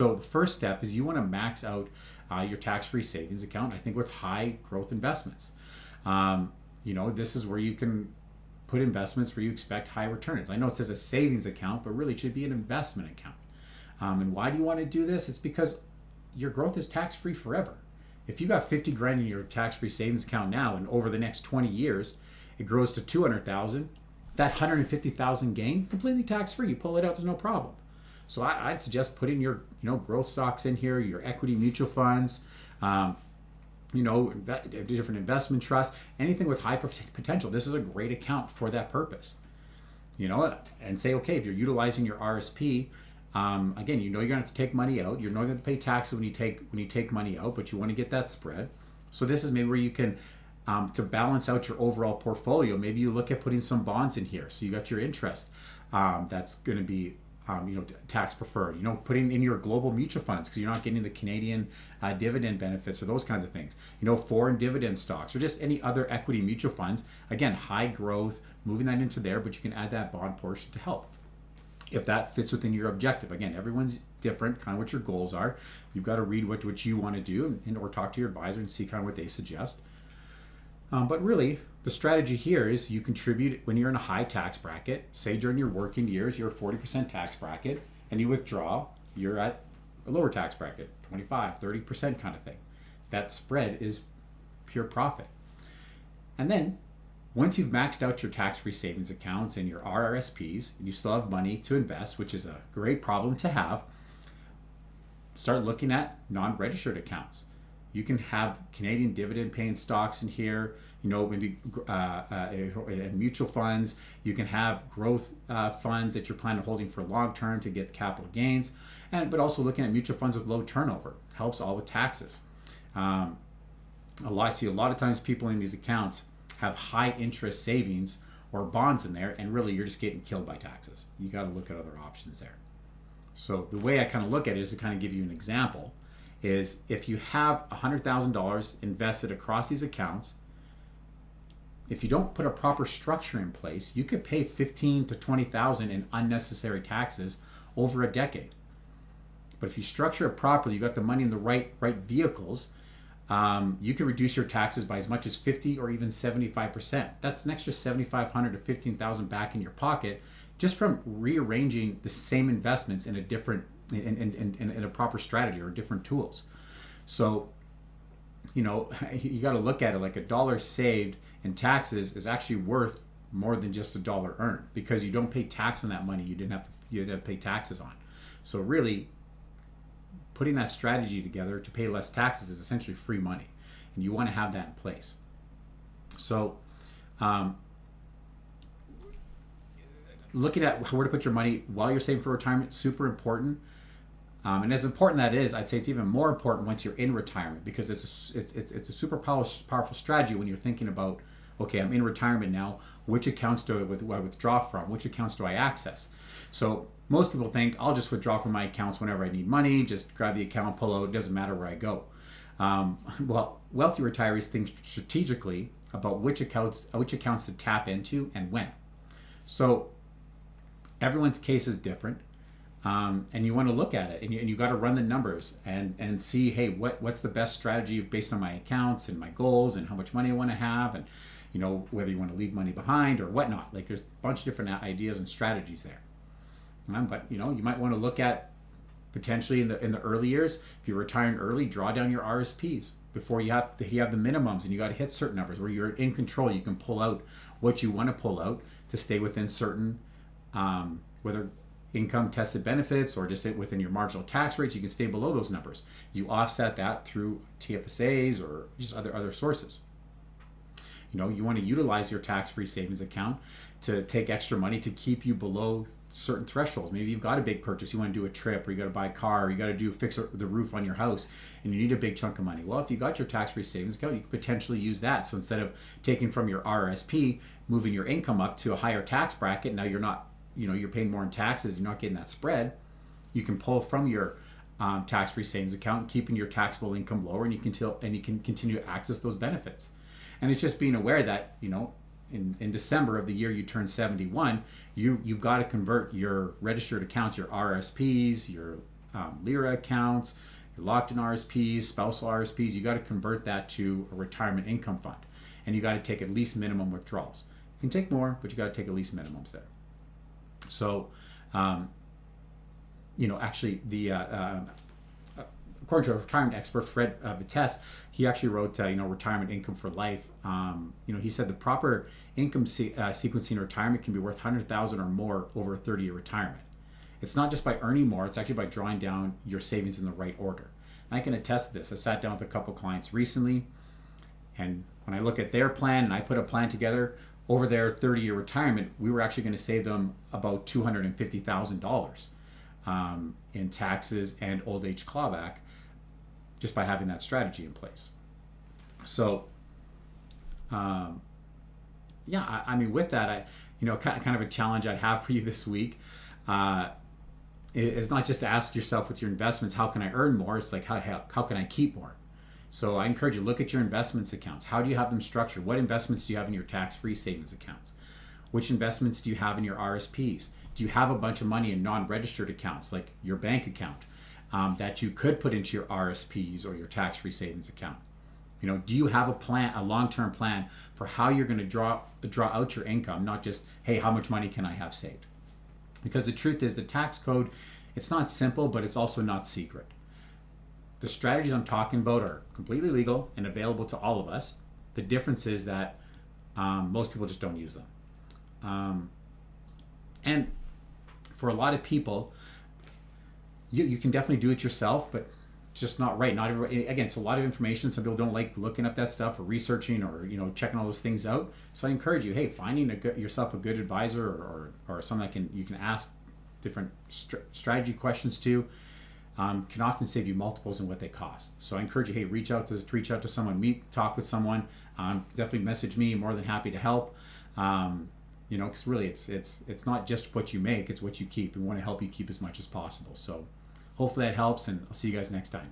So the first step is you want to max out your tax-free savings account, I think, with high growth investments. This is where you can put investments where you expect high returns. I know it says a savings account, but really it should be an investment account. And why do you want to do this? It's because your growth is tax-free forever. If you got 50 grand in your tax-free savings account now, and over the next 20 years, it grows to 200,000, that 150,000 gain, completely tax-free. You pull it out, there's no problem. So I'd suggest putting your growth stocks in here, your equity mutual funds, different investment trusts, anything with high potential. This is a great account for that purpose. And say, okay, if you're utilizing your RSP, again, you're gonna have to take money out. You're not gonna pay taxes when you take money out, but you want to get that spread. So this is maybe where you can, to balance out your overall portfolio. Maybe you look at putting some bonds in here. So you got your interest, that's going to be tax preferred. Putting in your global mutual funds because you're not getting the Canadian dividend benefits or those kinds of things. Foreign dividend stocks or just any other equity mutual funds. Again, high growth, moving that into there, but you can add that bond portion to help if that fits within your objective. Again, everyone's different, kind of what your goals are. You've got to read what you want to do or talk to your advisor and see kind of what they suggest. But really, the strategy here is you contribute when you're in a high tax bracket. Say during your working years, you're a 40% tax bracket, and you withdraw, you're at a lower tax bracket, 25, 30% kind of thing. That spread is pure profit. And then, once you've maxed out your tax-free savings accounts and your RRSPs, and you still have money to invest, which is a great problem to have, start looking at non-registered accounts. You can have Canadian dividend paying stocks in here, maybe mutual funds. You can have growth funds that you're planning on holding for long term to get capital gains, but also looking at mutual funds with low turnover helps all with taxes. I see a lot of times people in these accounts have high interest savings or bonds in there, and really you're just getting killed by taxes. You got to look at other options there. So the way I kind of look at it is to kind of give you an example. Is if you have $100,000 invested across these accounts, if you don't put a proper structure in place, you could pay $15,000 to $20,000 in unnecessary taxes over a decade. But if you structure it properly, you got the money in the right vehicles, you can reduce your taxes by as much as 50 or even 75%. That's an extra $7,500 to $15,000 back in your pocket just from rearranging the same investments in a different in a proper strategy or different tools. So, you got to look at it like $1 saved in taxes is actually worth more than just $1 earned because you don't pay tax on that money you didn't have to pay taxes on. So really, putting that strategy together to pay less taxes is essentially free money, and you want to have that in place. So, looking at where to put your money while you're saving for retirement, super important. And as important that is, I'd say it's even more important once you're in retirement because it's a super powerful strategy when you're thinking about, okay, I'm in retirement now. Which accounts do I withdraw from? Which accounts do I access? So most people think I'll just withdraw from my accounts whenever I need money. Just grab the account, pull out. It doesn't matter where I go. Well, wealthy retirees think strategically about which accounts to tap into and when. So everyone's case is different. And you want to look at it and you got to run the numbers and see, hey, what's the best strategy based on my accounts and my goals and how much money I want to have and, whether you want to leave money behind or whatnot. Like there's a bunch of different ideas and strategies there. But, you might want to look at potentially in the early years, if you're retiring early, draw down your RSPs before you have the minimums and you got to hit certain numbers where you're in control. You can pull out what you want to pull out to stay within certain, whether income tested benefits or just within your marginal tax rates, you can stay below those numbers. You offset that through TFSAs or just other sources. You want to utilize your tax-free savings account to take extra money to keep you below certain thresholds. Maybe you've got a big purchase, you want to do a trip, or you got to buy a car, or you got to fix the roof on your house, and you need a big chunk of money. Well, if you got your tax-free savings account, you could potentially use that. So instead of taking from your RRSP, moving your income up to a higher tax bracket, now you're not, you're paying more in taxes, you're not getting that spread. You can pull from your tax-free savings account, keeping your taxable income lower, and you can continue to access those benefits. And it's just being aware that, in December of the year you turn 71, you've got to convert your registered accounts, your RSPs, your Lira accounts, your locked in RSPs, spousal RSPs. You got to convert that to a retirement income fund, and you got to take at least minimum withdrawals. You can take more, but you got to take at least minimums there. So, actually, according to a retirement expert, Fred Vitesse, he actually wrote, retirement income for life. He said the proper income sequencing in retirement can be worth 100,000 or more over a 30-year retirement. It's not just by earning more; it's actually by drawing down your savings in the right order. And I can attest to this. I sat down with a couple clients recently, and when I look at their plan and I put a plan together over their 30-year retirement, we were actually going to save them about $250,000 in taxes and old age clawback just by having that strategy in place. So, with that, kind of a challenge I'd have for you this week is not just to ask yourself with your investments, how can I earn more? It's like, how can I keep more? So I encourage you, look at your investments accounts. How do you have them structured? What investments do you have in your tax-free savings accounts? Which investments do you have in your RSPs? Do you have a bunch of money in non-registered accounts, like your bank account, that you could put into your RSPs or your tax-free savings account? Do you have a plan, a long-term plan for how you're going to draw out your income, not just, hey, how much money can I have saved? Because the truth is, the tax code, it's not simple, but it's also not secret. The strategies I'm talking about are completely legal and available to all of us. The difference is that most people just don't use them. And for a lot of people, you can definitely do it yourself, but it's just not right. Not everybody, again, it's a lot of information. Some people don't like looking up that stuff or researching or checking all those things out. So I encourage you, hey, finding yourself a good advisor or someone that you can ask different strategy questions to. Can often save you multiples in what they cost. So I encourage you, hey, reach out to someone, talk with someone. Definitely message me. More than happy to help. Because really, it's not just what you make; it's what you keep. We want to help you keep as much as possible. So hopefully that helps, and I'll see you guys next time.